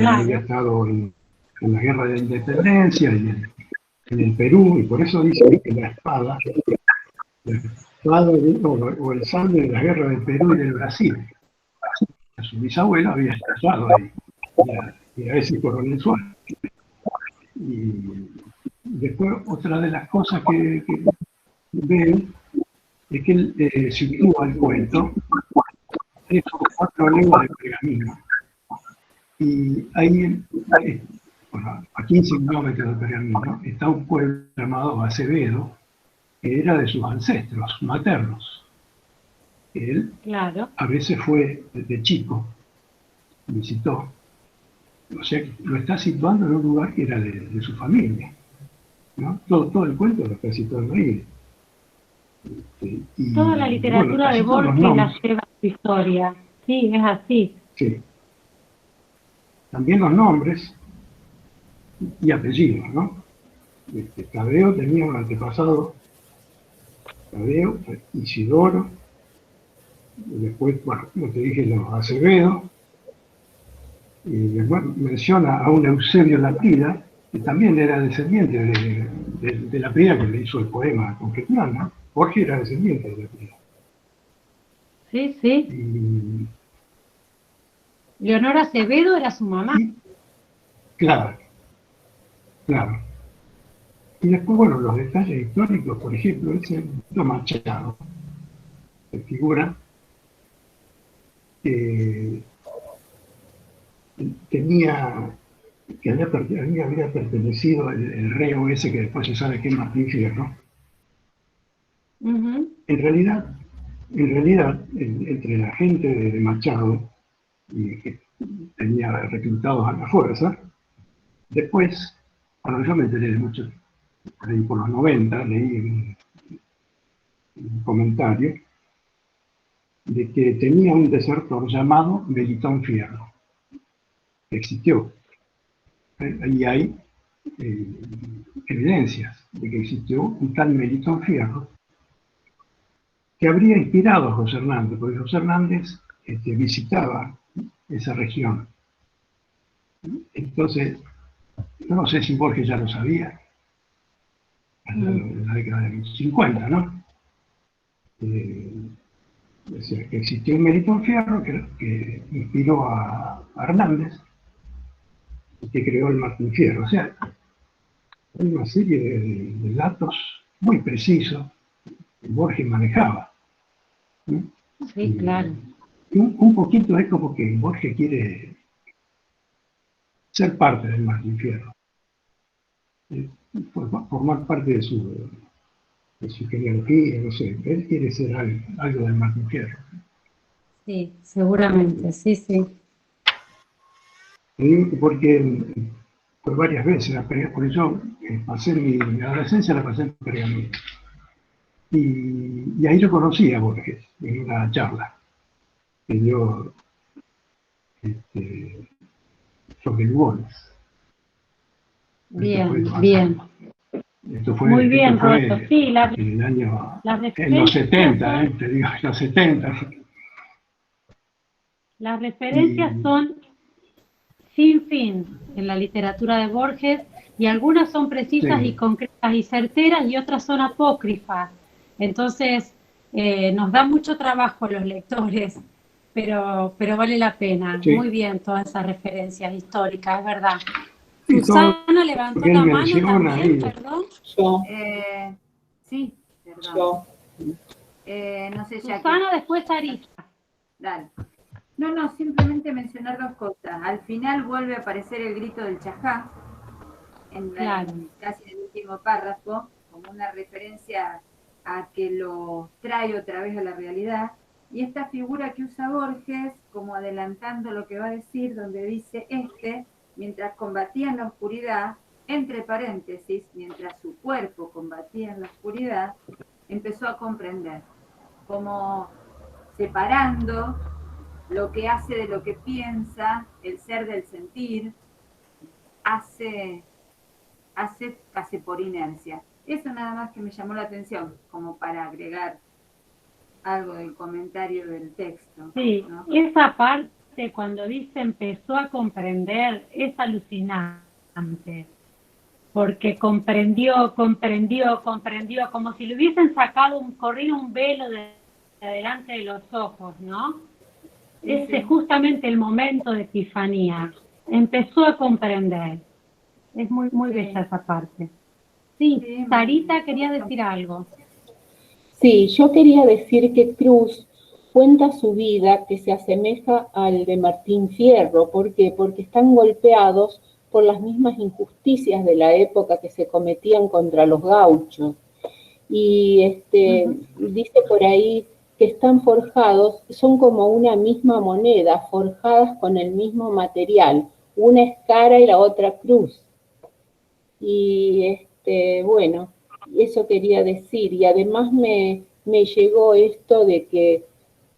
Había estado en la guerra de independencia, en el Perú, y por eso dice que la espada o el sable de la guerra del Perú y del Brasil. Su bisabuelo había estado ahí, y a ese coronel Suárez. Y después, otra de las cosas que veo es que él sitúa el cuento 3 o 4 leguas de pergamino. Y ahí, bueno, a 15 kilómetros de Pergamino, está un pueblo llamado Acevedo, que era de sus ancestros maternos. Él a veces fue desde chico, visitó, o sea, lo está situando en un lugar que era de su familia, ¿no? Todo el cuento lo está situando ahí. Y, toda la literatura de Borges la lleva a su historia. Sí, es así. Sí. También los nombres y apellidos, ¿no? Tadeo tenía un antepasado, Tadeo, Isidoro, después, bueno, como te dije, los Acevedo, y después menciona a un Eusebio Latida, que también era descendiente de la Pía que le hizo el poema Conjetural, ¿no? Borges era descendiente de la Pía. Sí, sí. Leonora Acevedo era su mamá. Claro. Y después, bueno, los detalles históricos, por ejemplo, ese Machado, se figura que había pertenecido el reo ese que después se sabe que es Martín Fierro. Uh-huh. En realidad, entre la gente de Machado, y que tenía reclutados a la fuerza, después, cuando yo me enteré de mucho, leí por los 90, leí un comentario de que tenía un desertor llamado Melitón Fierro, que existió. Ahí hay evidencias de que existió un tal Melitón Fierro que habría inspirado a José Hernández, porque José Hernández visitaba esa región. Entonces, no sé si Borges ya lo sabía, en la década de los 50, ¿no? Es decir, que existió un Melitón Fierro que inspiró a Hernández y que creó el Martín Fierro. O sea, hay una serie de datos muy precisos que Borges manejaba, ¿no? Sí, claro. Un poquito es como que Borges quiere ser parte del Martín Fierro, formar parte de su genealogía, no sé, él quiere ser algo del Martín Fierro. Sí, seguramente, sí. Porque por varias veces, por eso pasé mi adolescencia la pasé en Pergamino. Y ahí yo conocí a Borges en una charla que dio sobre Lugones. Bien, bien. Muy bien, Roto. Sí, las en los 70, te digo, en los 70. Las referencias son sin fin en la literatura de Borges, y algunas son precisas y concretas y certeras, y otras son apócrifas. Entonces, nos da mucho trabajo a los lectores, pero vale la pena. Sí. Muy bien todas esas referencias históricas, es verdad. Susana levantó la mano también, perdón. Yo. Sí, perdón. Yo. No sé, Susana, después Arisa. Dale. No, simplemente mencionar dos cosas. Al final vuelve a aparecer el grito del Chajá, casi en el último párrafo, como una referencia a que lo trae otra vez a la realidad. Y esta figura que usa Borges, como adelantando lo que va a decir, donde dice mientras combatía en la oscuridad, entre paréntesis, mientras su cuerpo combatía en la oscuridad, empezó a comprender, como separando lo que hace de lo que piensa, el ser del sentir, hace por inercia. Eso nada más que me llamó la atención, como para agregar algo del comentario del texto. Sí, ¿no? Esa parte cuando dice empezó a comprender es alucinante, porque comprendió, como si le hubiesen sacado corrido un velo de delante de los ojos, ¿no? Ese es justamente el momento de epifanía. Empezó a comprender. Es muy, muy bella esa parte. Sí, Sarita quería decir algo. Sí, yo quería decir que Cruz cuenta su vida que se asemeja al de Martín Fierro. ¿Por qué? Porque están golpeados por las mismas injusticias de la época que se cometían contra los gauchos. Y dice por ahí que están forjados, son como una misma moneda, forjadas con el mismo material. Una es cara y la otra cruz. Y bueno, eso quería decir. Y además me llegó esto de que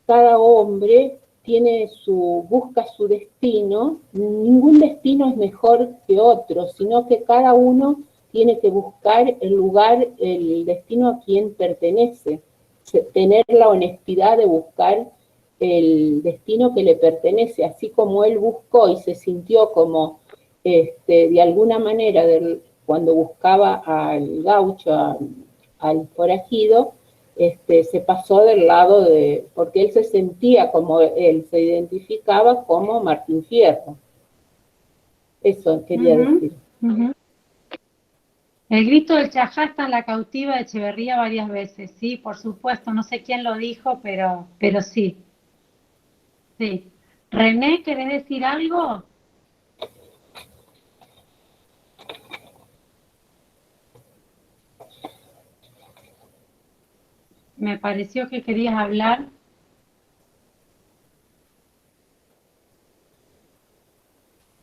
cada hombre busca su destino. Ningún destino es mejor que otro, sino que cada uno tiene que buscar el lugar, el destino a quien pertenece. Tener la honestidad de buscar el destino que le pertenece, así como él buscó y se sintió como, de alguna manera, cuando buscaba al gaucho, al forajido, se pasó del lado porque él se sentía como, él se identificaba como Martín Fierro. Eso quería decir. El grito del Chajá está en La cautiva de Echeverría varias veces, sí, por supuesto, no sé quién lo dijo, pero sí. Sí. René, ¿querés decir algo? Me pareció que querías hablar.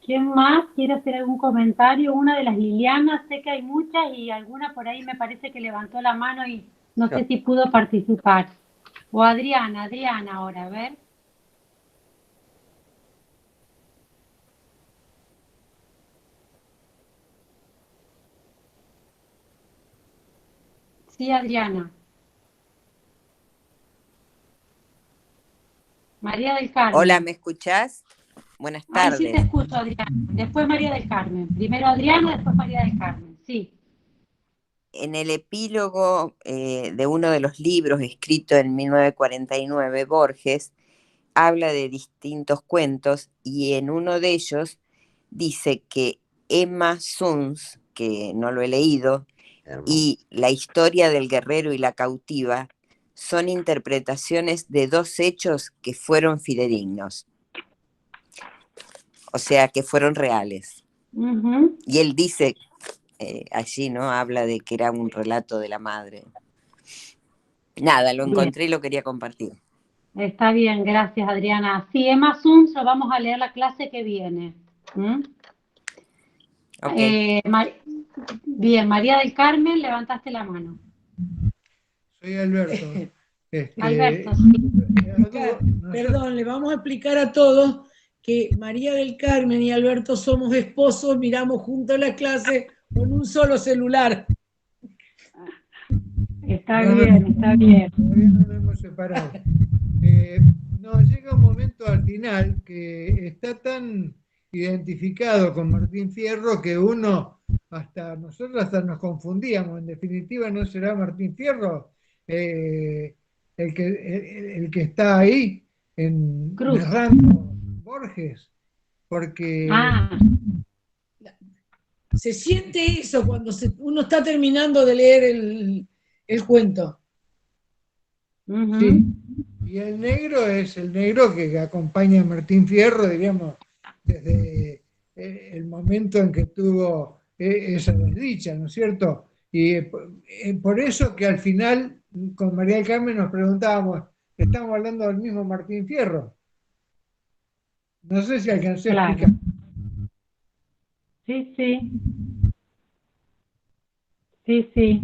¿Quién más quiere hacer algún comentario? Una de las Lilianas, sé que hay muchas y alguna por ahí me parece que levantó la mano y no sé si pudo participar. O Adriana ahora, a ver. Sí, Adriana. María del Carmen. Hola, ¿me escuchás? Buenas tardes. Ahí sí te escucho, Adriana. Después María del Carmen. Primero Adriana, después María del Carmen. Sí. En el epílogo de uno de los libros escrito en 1949, Borges habla de distintos cuentos y en uno de ellos dice que Emma Suns, que no lo he leído, y La historia del guerrero y la cautiva son interpretaciones de dos hechos que fueron fidedignos. O sea, que fueron reales. Y él dice, allí, ¿no? Habla de que era un relato de la madre. Nada, lo encontré y lo quería compartir. Está bien, gracias, Adriana. Sí, Emma Suns lo vamos a leer la clase que viene. Okay. Bien, María del Carmen, levantaste la mano. Soy Alberto. Alberto, sí. Perdón, le vamos a explicar a todos que María del Carmen y Alberto somos esposos, miramos juntos la clase con un solo celular. Está bien, está bien. Todavía no nos hemos separado. No, llega un momento al final que está tan identificado con Martín Fierro que nosotros hasta nos confundíamos. En definitiva, ¿no será Martín Fierro el que está ahí narrando Borges? Porque se siente eso cuando uno está terminando de leer el cuento. Sí. Y el negro es el negro que acompaña a Martín Fierro, diríamos, desde el momento en que tuvo esa desdicha, ¿no es cierto? Y por eso que al final, con María del Carmen nos preguntábamos, ¿estamos hablando del mismo Martín Fierro? No sé si alcancé a explicar. Sí, sí. Sí, sí.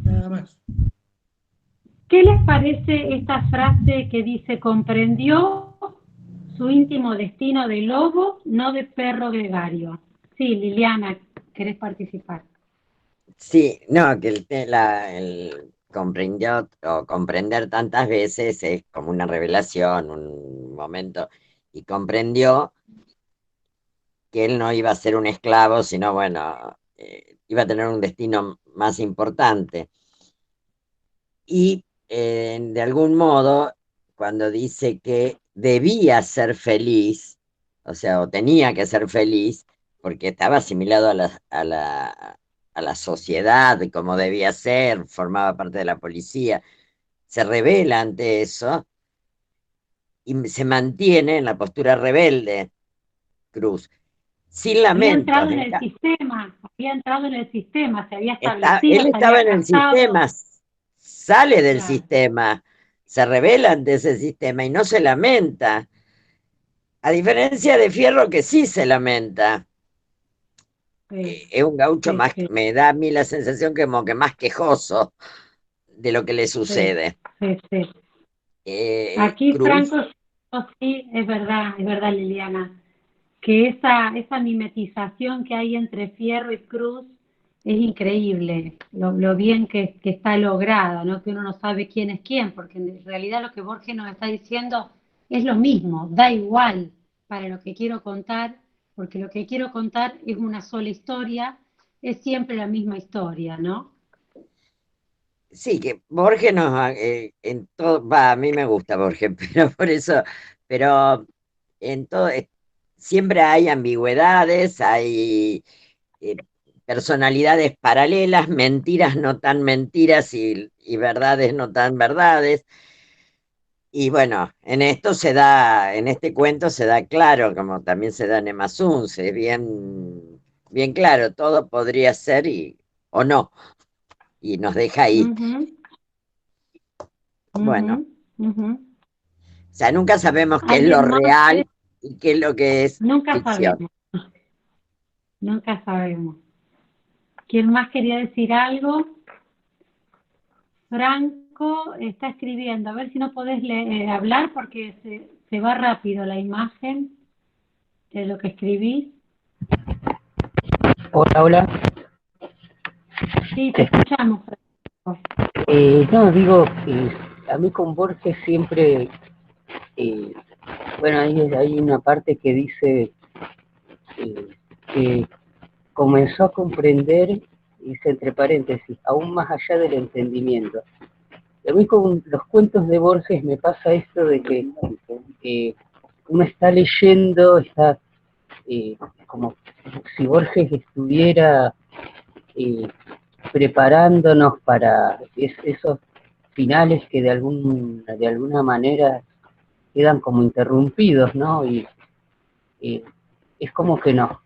Nada más. ¿Qué les parece esta frase que dice, comprendió su íntimo destino de lobo, no de perro gregario? Sí, Liliana, ¿querés participar? Sí, no, que el comprendió o comprender tantas veces es como una revelación, un momento, y comprendió que él no iba a ser un esclavo, sino, bueno, iba a tener un destino más importante. Y de algún modo, cuando dice que debía ser feliz, o sea, o tenía que ser feliz, porque estaba asimilado a la sociedad, como debía ser, formaba parte de la policía, se revela ante eso y se mantiene en la postura rebelde, Cruz, sin lamentos. Había entrado en el sistema, se había establecido, Él se estaba había en el casado. sistema, sale del Claro. sistema, se revela ante ese sistema y no se lamenta. A diferencia de Fierro, que sí se lamenta. Sí, Es un gaucho sí, más, sí. me da a mí la sensación como que más quejoso de lo que le sucede. Sí, sí. Aquí Cruz, Franco, sí, es verdad Liliana, que esa mimetización que hay entre Fierro y Cruz es increíble, lo bien que está lograda, ¿no? Que uno no sabe quién es quién, porque en realidad lo que Borges nos está diciendo es lo mismo, da igual para lo que quiero contar, porque lo que quiero contar es una sola historia, es siempre la misma historia, ¿no? sí, que Borges nos, en todo, a mí me gusta Borges, pero por eso, pero en todo, siempre hay ambigüedades, hay personalidades paralelas, mentiras no tan mentiras y verdades no tan verdades. Y bueno, en este cuento se da claro, como también se da en Emma Sunce, bien claro, todo podría ser o no, y nos deja ahí. Bueno, o sea, nunca sabemos qué es lo real y qué es lo que es ficción. Nunca sabemos. ¿Quién más quería decir algo? Franco está escribiendo, a ver si no podés hablar porque se va rápido la imagen de lo que escribís. Hola, hola. Sí, te escuchamos, Franco. No, digo, a mí con Borges siempre, bueno, hay una parte que dice que comenzó a comprender, dice entre paréntesis, aún más allá del entendimiento. A mí con los cuentos de Borges me pasa esto de que uno está leyendo, está como si Borges estuviera preparándonos para esos finales que de alguna manera quedan como interrumpidos, ¿no? Y es como que nos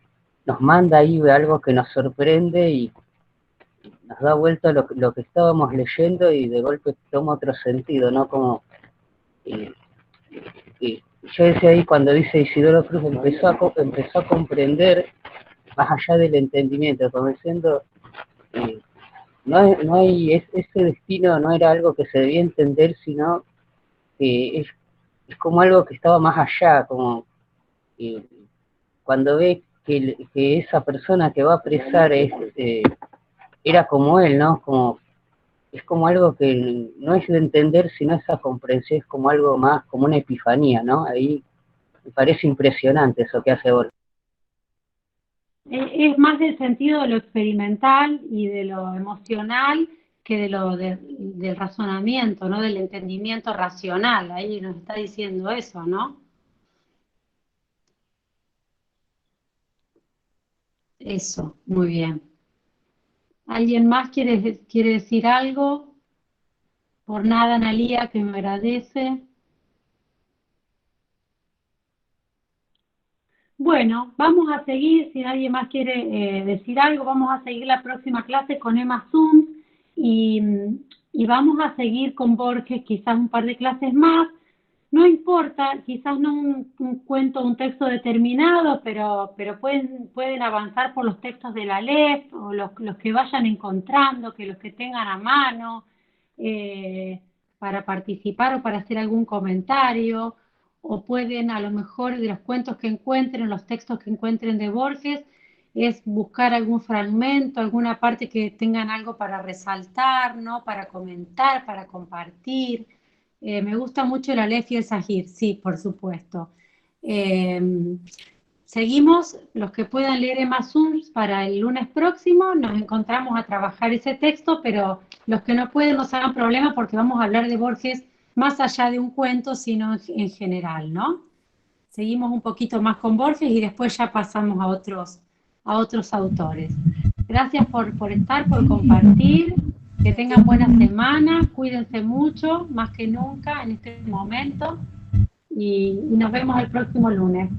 manda ahí algo que nos sorprende y nos da vuelta lo que estábamos leyendo y de golpe toma otro sentido, ¿no? Como yo decía ahí cuando dice Isidoro Cruz, empezó a comprender más allá del entendimiento, como diciendo, no hay ese destino no era algo que se debía entender, sino que es como algo que estaba más allá, como cuando ve que esa persona que va a apresar era como él, ¿no? Es como algo que no es de entender, sino esa comprensión, es como algo más, como una epifanía, ¿no? Ahí me parece impresionante eso que hace Borges. Es más del sentido de lo experimental y de lo emocional que del razonamiento, ¿no? Del entendimiento racional. Ahí nos está diciendo eso, ¿no? Eso, muy bien. ¿Alguien más quiere decir algo? Por nada, Analía, que me agradece. Bueno, vamos a seguir, si nadie más quiere decir algo, vamos a seguir la próxima clase con Emma Zoom y vamos a seguir con Borges quizás un par de clases más. No importa, quizás no un cuento, un texto determinado, pero pueden avanzar por los textos de la LEP o los que vayan encontrando, que los que tengan a mano para participar o para hacer algún comentario, o pueden a lo mejor de los cuentos que encuentren, los textos que encuentren de Borges, es buscar algún fragmento, alguna parte que tengan algo para resaltar, ¿no? Para comentar, para compartir. Me gusta mucho el Aleph y el Zahir, sí, por supuesto. Seguimos, los que puedan leer Emma Zooms para el lunes próximo, nos encontramos a trabajar ese texto, pero los que no pueden no se hagan problema porque vamos a hablar de Borges más allá de un cuento, sino en general, ¿no? Seguimos un poquito más con Borges y después ya pasamos a otros autores. Gracias por estar, por compartir. Que tengan buena semana, cuídense mucho, más que nunca en este momento, y nos vemos el próximo lunes.